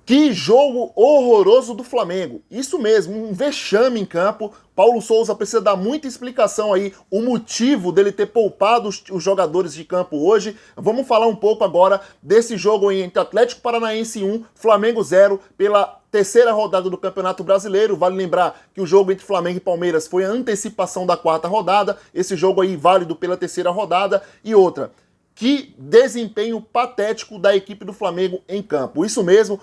Que jogo horroroso do Flamengo. Isso mesmo, um vexame em campo. Paulo Souza precisa dar muita explicação aí, o motivo dele ter poupado os jogadores de campo hoje. Vamos falar um pouco agora desse jogo entre Atlético Paranaense 1, Flamengo 0, pela terceira rodada do Campeonato Brasileiro. Vale lembrar que o jogo entre Flamengo e Palmeiras foi a antecipação da quarta rodada. Esse jogo aí válido pela terceira rodada. E outra, que desempenho patético da equipe do Flamengo em campo. Isso mesmo,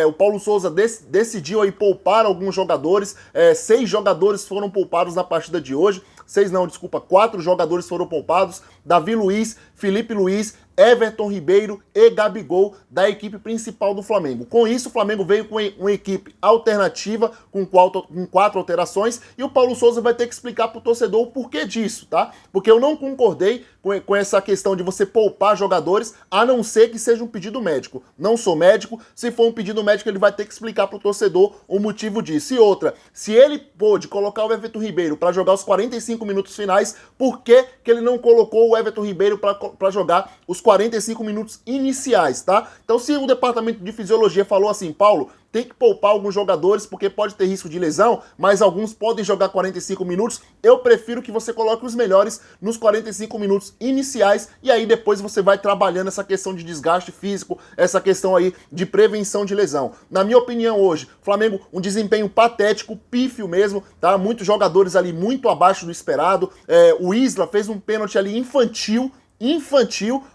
o Paulo Souza decidiu aí poupar alguns jogadores, 6 jogadores foram poupados na partida de hoje, 6 não, desculpa, 4 jogadores foram poupados, Davi Luiz, Felipe Luiz, Everton Ribeiro e Gabigol da equipe principal do Flamengo. Com isso, o Flamengo veio com uma equipe alternativa, com 4 alterações, e o Paulo Souza vai ter que explicar para o torcedor o porquê disso, tá? Porque eu não concordei com essa questão de você poupar jogadores, a não ser que seja um pedido médico. Não sou médico, se for um pedido médico, ele vai ter que explicar para o torcedor o motivo disso. E outra, se ele pôde colocar o Everton Ribeiro para jogar os 45 minutos finais, por que ele não colocou o Everton Ribeiro para jogar os 45 minutos iniciais, tá? Então, se o departamento de fisiologia falou assim, Paulo, tem que poupar alguns jogadores porque pode ter risco de lesão, mas alguns podem jogar 45 minutos, eu prefiro que você coloque os melhores nos 45 minutos iniciais e aí depois você vai trabalhando essa questão de desgaste físico, essa questão aí de prevenção de lesão. Na minha opinião hoje, Flamengo, um desempenho patético, pífio mesmo, tá? Muitos jogadores ali muito abaixo do esperado, o Isla fez um pênalti ali infantil,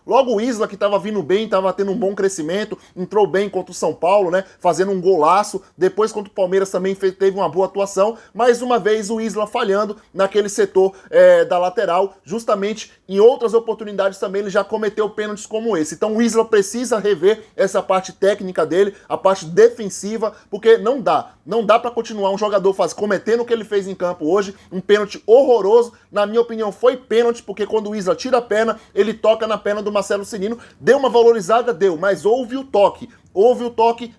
logo o Isla que estava vindo bem, estava tendo um bom crescimento, entrou bem contra o São Paulo, né, fazendo um golaço, depois contra o Palmeiras também teve uma boa atuação, mais uma vez o Isla falhando naquele setor da lateral, justamente em outras oportunidades também ele já cometeu pênaltis como esse, então o Isla precisa rever essa parte técnica dele, a parte defensiva, porque não dá para continuar um jogador cometendo o que ele fez em campo hoje, um pênalti horroroso, na minha opinião foi pênalti, porque quando o Isla tira a perna, ele toca na perna do Marcelo Cirino, deu uma valorizada, mas houve o toque,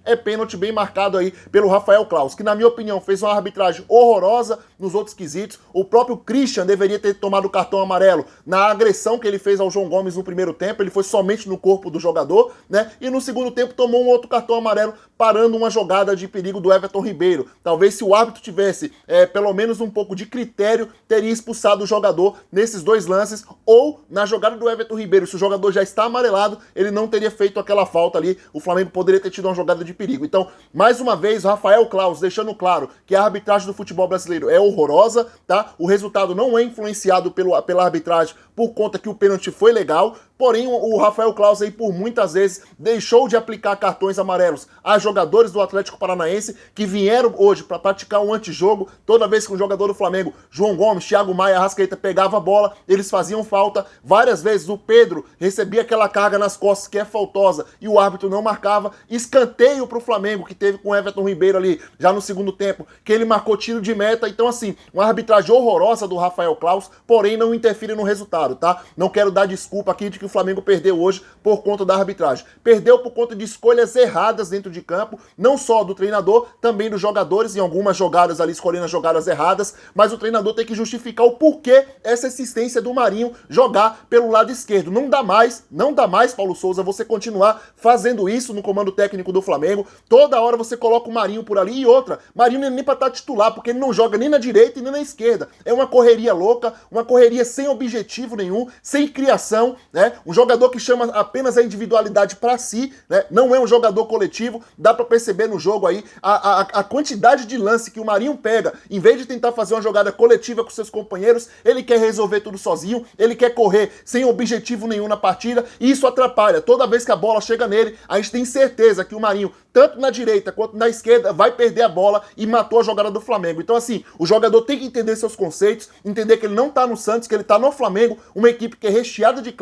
é pênalti bem marcado aí pelo Rafael Claus, que na minha opinião fez uma arbitragem horrorosa nos outros quesitos. O próprio Christian deveria ter tomado o cartão amarelo na agressão que ele fez ao João Gomes no primeiro tempo, ele foi somente no corpo do jogador, né? E no segundo tempo tomou um outro cartão amarelo parando uma jogada de perigo do Everton Ribeiro. Talvez se o árbitro tivesse pelo menos um pouco de critério, teria expulsado o jogador nesses 2 lances, ou na jogada do Everton Ribeiro, se o jogador já está amarelado, ele não teria feito aquela falta ali, o Flamengo poderia ter tido uma jogada de perigo. Então, mais uma vez, o Rafael Claus deixando claro que a arbitragem do futebol brasileiro é horrorosa, tá? O resultado não é influenciado pela arbitragem por conta que o pênalti foi legal, porém o Rafael Claus aí por muitas vezes deixou de aplicar cartões amarelos a jogadores do Atlético Paranaense que vieram hoje para praticar um antijogo. Toda vez que um jogador do Flamengo, João Gomes, Thiago Maia, Arrascaeta pegava a bola, eles faziam falta. Várias vezes o Pedro recebia aquela carga nas costas que é faltosa e o árbitro não marcava. Escanteio para o Flamengo que teve com o Everton Ribeiro ali já no segundo tempo, que ele marcou tiro de meta. Então assim, uma arbitragem horrorosa do Rafael Claus, porém não interfere no resultado, tá? Não quero dar desculpa aqui de que o Flamengo perdeu hoje por conta da arbitragem. Perdeu por conta de escolhas erradas dentro de campo, não só do treinador, também dos jogadores, em algumas jogadas ali escolhendo as jogadas erradas, mas o treinador tem que justificar o porquê essa insistência do Marinho jogar pelo lado esquerdo. Não dá mais, Paulo Souza, você continuar fazendo isso no comando técnico do Flamengo. Toda hora você coloca o Marinho por ali e outra. Marinho não é nem pra estar titular, porque ele não joga nem na direita e nem na esquerda. É uma correria louca, uma correria sem objetivo nenhum, sem criação, né? Um jogador que chama apenas a individualidade para si, né? Não é um jogador coletivo. Dá para perceber no jogo aí a quantidade de lance que o Marinho pega, em vez de tentar fazer uma jogada coletiva com seus companheiros, ele quer resolver tudo sozinho, ele quer correr sem objetivo nenhum na partida, e isso atrapalha. Toda vez que a bola chega nele, a gente tem certeza que o Marinho, tanto na direita quanto na esquerda, vai perder a bola e matou a jogada do Flamengo. Então assim, o jogador tem que entender seus conceitos, entender que ele não tá no Santos, que ele tá no Flamengo, uma equipe que é recheada de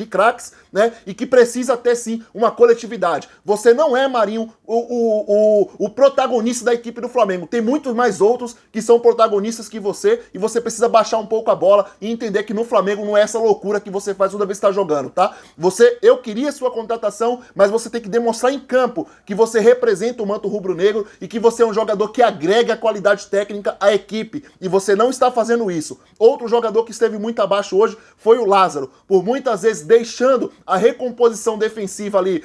craques, né, e que precisa ter sim uma coletividade. Você não é, Marinho, o protagonista da equipe do Flamengo. Tem muitos mais outros que são protagonistas que você, e você precisa baixar um pouco a bola e entender que no Flamengo não é essa loucura que você faz toda vez que está jogando, tá? Eu queria sua contratação, mas você tem que demonstrar em campo que você representa o manto rubro-negro e que você é um jogador que agrega qualidade técnica à equipe, e você não está fazendo isso. Outro jogador que esteve muito abaixo hoje foi o Lázaro, por muitas vezes deixando a recomposição defensiva ali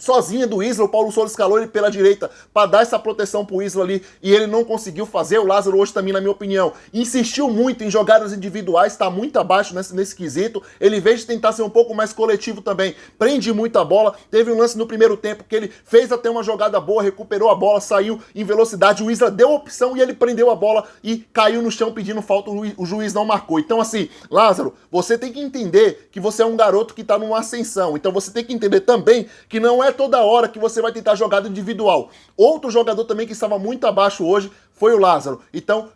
sozinha do Isla, o Paulo Souza escalou ele pela direita para dar essa proteção pro Isla ali e ele não conseguiu fazer. O Lázaro hoje também, na minha opinião, insistiu muito em jogadas individuais, tá muito abaixo nesse quesito. Ele, em vez de tentar ser um pouco mais coletivo também, prende muito a bola. Teve um lance no primeiro tempo que ele fez até uma jogada boa, recuperou a bola, saiu em velocidade, o Isla deu a opção e ele prendeu a bola e caiu no chão pedindo falta, o juiz não marcou. Então assim, Lázaro, você tem que entender que você é um garoto que tá numa ascensão, então você tem que entender também que não é toda hora que você vai tentar jogada individual. Outro jogador também que estava muito abaixo hoje foi o Lázaro. Então,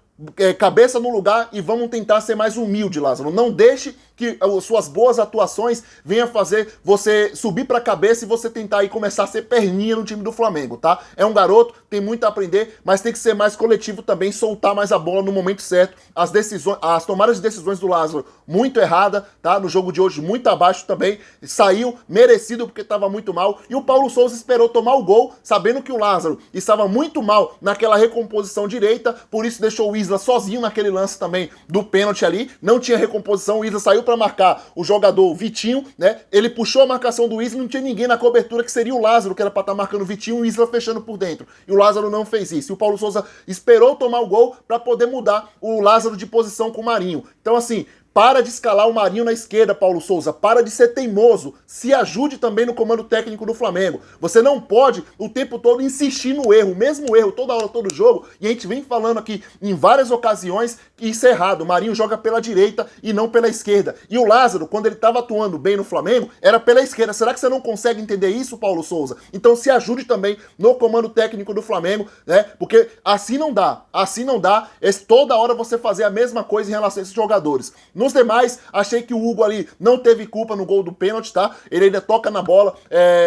cabeça no lugar e vamos tentar ser mais humilde, Lázaro. Não deixe que suas boas atuações venham fazer você subir pra cabeça e você tentar aí começar a ser perninha no time do Flamengo, tá? É um garoto, tem muito a aprender, mas tem que ser mais coletivo também, soltar mais a bola no momento certo. As tomadas de decisões do Lázaro, muito errada, tá? No jogo de hoje, muito abaixo também. Saiu merecido porque estava muito mal. E o Paulo Souza esperou tomar o gol, sabendo que o Lázaro estava muito mal naquela recomposição direita, por isso deixou o Isla sozinho naquele lance também do pênalti ali. Não tinha recomposição, o Isla saiu para marcar o jogador Vitinho, né? Ele puxou a marcação do Isla, não tinha ninguém na cobertura que seria o Lázaro, que era para estar marcando o Vitinho, e o Isla fechando por dentro. E o Lázaro não fez isso. E o Paulo Souza esperou tomar o gol para poder mudar o Lázaro de posição com o Marinho. Então assim, para de escalar o Marinho na esquerda, Paulo Souza. Para de ser teimoso. Se ajude também no comando técnico do Flamengo. Você não pode o tempo todo insistir no erro, o mesmo erro, toda hora, todo jogo. E a gente vem falando aqui em várias ocasiões que isso é errado. O Marinho joga pela direita e não pela esquerda. E o Lázaro, quando ele estava atuando bem no Flamengo, era pela esquerda. Será que você não consegue entender isso, Paulo Souza? Então se ajude também no comando técnico do Flamengo, né? Porque assim não dá. Assim não dá. Toda hora você fazer a mesma coisa em relação a esses jogadores. Nos demais, achei que o Hugo ali não teve culpa no gol do pênalti, tá? Ele ainda toca na bola,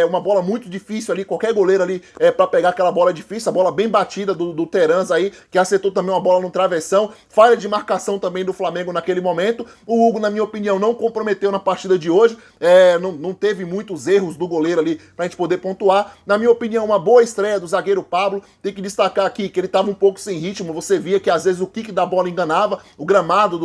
uma bola muito difícil ali, qualquer goleiro ali pra pegar aquela bola é difícil, a bola bem batida do Terans aí, que acertou também uma bola no travessão, falha de marcação também do Flamengo naquele momento. O Hugo, na minha opinião, não comprometeu na partida de hoje, não teve muitos erros do goleiro ali pra gente poder pontuar. Na minha opinião, uma boa estreia do zagueiro Pablo. Tem que destacar aqui que ele tava um pouco sem ritmo, você via que às vezes o kick da bola enganava, o gramado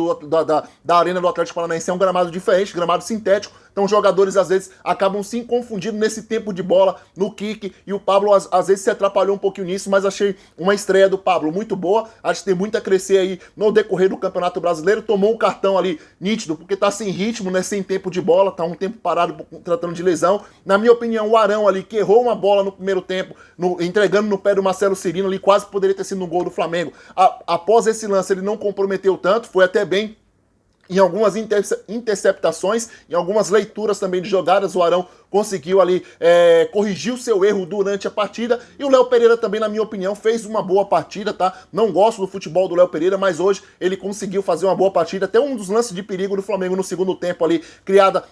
da Arena do Atlético Paranaense é um gramado diferente, gramado sintético, então os jogadores às vezes acabam se confundindo nesse tempo de bola, no kick, e o Pablo às vezes se atrapalhou um pouquinho nisso, mas achei uma estreia do Pablo muito boa, acho que tem muito a crescer aí no decorrer do Campeonato Brasileiro. Tomou um cartão ali nítido, porque tá sem ritmo, né, sem tempo de bola, tá um tempo parado tratando de lesão. Na minha opinião, o Arão ali, que errou uma bola no primeiro tempo, entregando no pé do Marcelo Cirino ali, quase poderia ter sido um gol do Flamengo. Após esse lance ele não comprometeu tanto, foi até bem em algumas interceptações, em algumas leituras também de jogadas. O Arão conseguiu ali corrigir o seu erro durante a partida, e o Léo Pereira também, na minha opinião, fez uma boa partida, tá? Não gosto do futebol do Léo Pereira, mas hoje ele conseguiu fazer uma boa partida, até um dos lances de perigo do Flamengo no segundo tempo ali,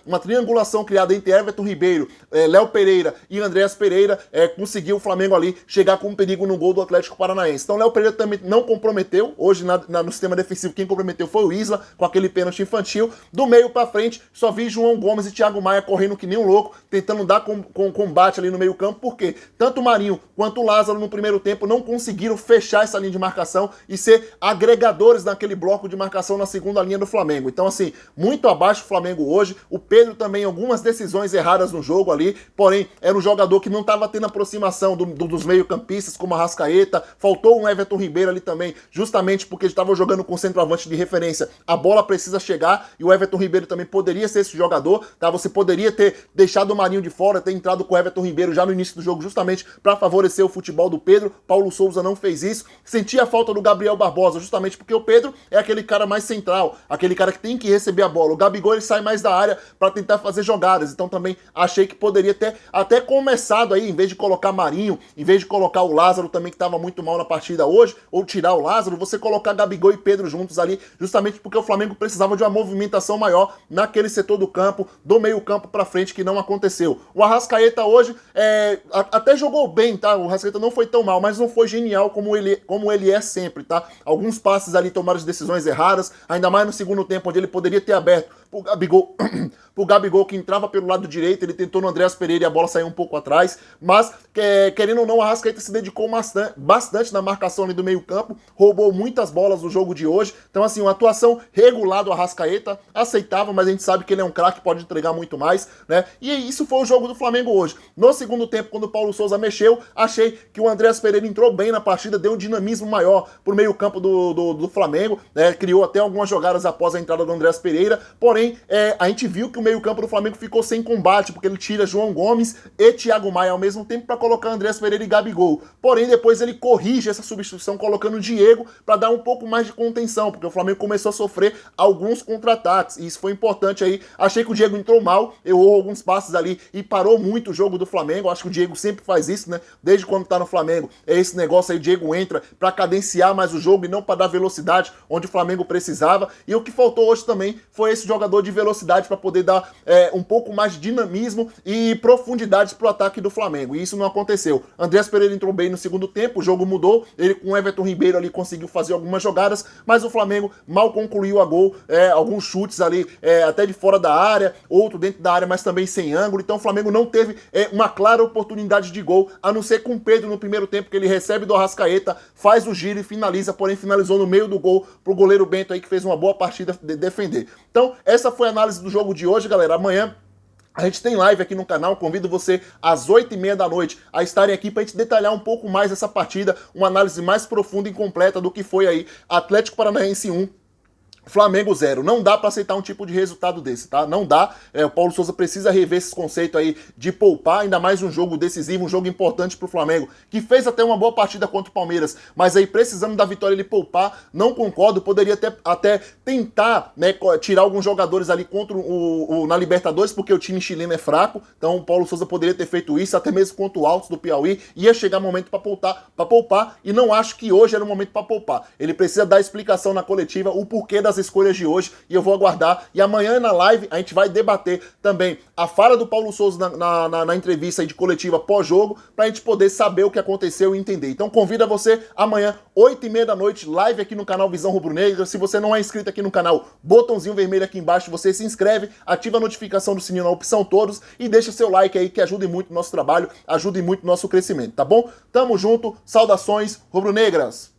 uma triangulação criada entre Everton Ribeiro, Léo Pereira e Andreas Pereira, conseguiu o Flamengo ali chegar com um perigo no gol do Atlético Paranaense. Então o Léo Pereira também não comprometeu, hoje no sistema defensivo quem comprometeu foi o Isla, com aquele pênalti infantil. Do meio pra frente, só vi João Gomes e Thiago Maia correndo que nem um louco, tentando dar combate ali no meio campo, porque tanto o Marinho quanto o Lázaro no primeiro tempo não conseguiram fechar essa linha de marcação e ser agregadores naquele bloco de marcação na segunda linha do Flamengo. Então assim, muito abaixo o Flamengo hoje. O Pedro também, algumas decisões erradas no jogo ali, porém era um jogador que não estava tendo aproximação dos meio-campistas, como a Arrascaeta. Faltou um Everton Ribeiro ali também, justamente porque eles estavam jogando com centroavante de referência. A bola precisa chegar, e o Everton Ribeiro também poderia ser esse jogador, tá? Você poderia ter deixado o Marinho de fora, ter entrado com o Everton Ribeiro já no início do jogo, justamente para favorecer o futebol do Pedro. Paulo Souza não fez isso. Senti a falta do Gabriel Barbosa, justamente porque o Pedro é aquele cara mais central, aquele cara que tem que receber a bola. O Gabigol, ele sai mais da área para tentar fazer jogadas, então também achei que poderia ter até começado aí, em vez de colocar Marinho, em vez de colocar o Lázaro também, que estava muito mal na partida hoje, ou tirar o Lázaro, você colocar Gabigol e Pedro juntos ali, justamente porque o Flamengo precisava de uma movimentação maior naquele setor do campo, do meio campo para frente, que não aconteceu. O Arrascaeta hoje até jogou bem, tá? O Arrascaeta não foi tão mal, mas não foi genial como ele é sempre, tá? Alguns passes ali tomaram as decisões erradas, ainda mais no segundo tempo, onde ele poderia ter aberto pro Gabigol, pro Gabigol que entrava pelo lado direito, ele tentou no Andreas Pereira e a bola saiu um pouco atrás, mas querendo ou não, o Arrascaeta se dedicou bastante na marcação ali do meio campo, roubou muitas bolas no jogo de hoje, então assim, uma atuação regular do Arrascaeta, aceitável, mas a gente sabe que ele é um craque, pode entregar muito mais, né, e isso foi o jogo do Flamengo hoje. No segundo tempo, quando o Paulo Souza mexeu, achei que o Andreas Pereira entrou bem na partida, deu um dinamismo maior pro meio campo do Flamengo, né, criou até algumas jogadas após a entrada do Andreas Pereira, porém, a gente viu que o meio campo do Flamengo ficou sem combate, porque ele tira João Gomes e Thiago Maia ao mesmo tempo para colocar Andreas Pereira e Gabigol. Porém, depois ele corrige essa substituição colocando o Diego para dar um pouco mais de contenção, porque o Flamengo começou a sofrer alguns contra-ataques, e isso foi importante aí. Achei que o Diego entrou mal, errou alguns passes ali e parou muito o jogo do Flamengo. Acho que o Diego sempre faz isso, né? Desde quando tá no Flamengo, é esse negócio aí, o Diego entra para cadenciar mais o jogo e não para dar velocidade onde o Flamengo precisava. E o que faltou hoje também foi esse jogador de velocidade para poder dar um pouco mais de dinamismo e profundidade pro ataque do Flamengo. E isso não aconteceu. Andreas Pereira entrou bem no segundo tempo, o jogo mudou, ele com o Everton Ribeiro ali conseguiu fazer algumas jogadas, mas o Flamengo mal concluiu a gol, alguns chutes ali até de fora da área, outro dentro da área, mas também sem ângulo. Então o Flamengo não teve uma clara oportunidade de gol, a não ser com o Pedro no primeiro tempo, que ele recebe do Arrascaeta, faz o giro e finaliza, porém finalizou no meio do gol pro goleiro Bento aí, que fez uma boa partida de defender. Então essa foi a análise do jogo de hoje, galera. Amanhã a gente tem live aqui no canal, convido você às 8h30 da noite a estarem aqui pra gente detalhar um pouco mais essa partida, uma análise mais profunda e completa do que foi aí Atlético Paranaense 1, Flamengo 0. Não dá para aceitar um tipo de resultado desse, tá? Não dá. O Paulo Souza precisa rever esse conceito aí de poupar, ainda mais um jogo decisivo, um jogo importante pro Flamengo, que fez até uma boa partida contra o Palmeiras, mas aí precisando da vitória ele poupar, não concordo. Poderia até tentar, né, tirar alguns jogadores ali contra na Libertadores, porque o time chileno é fraco, então o Paulo Souza poderia ter feito isso, até mesmo contra o Altos do Piauí. Ia chegar o momento para poupar, e não acho que hoje era o momento para poupar. Ele precisa dar explicação na coletiva, o porquê das escolhas de hoje, e eu vou aguardar. E amanhã na live a gente vai debater também a fala do Paulo Souza na entrevista aí de coletiva pós-jogo, pra gente poder saber o que aconteceu e entender. Então convido a você amanhã, 8h30 da noite, live aqui no canal Visão Rubro-Negra. Se você não é inscrito aqui no canal, botãozinho vermelho aqui embaixo, você se inscreve, ativa a notificação do sininho na opção todos e deixa seu like aí, que ajude muito o nosso trabalho, ajude muito o nosso crescimento, tá bom? Tamo junto, saudações rubro-negras!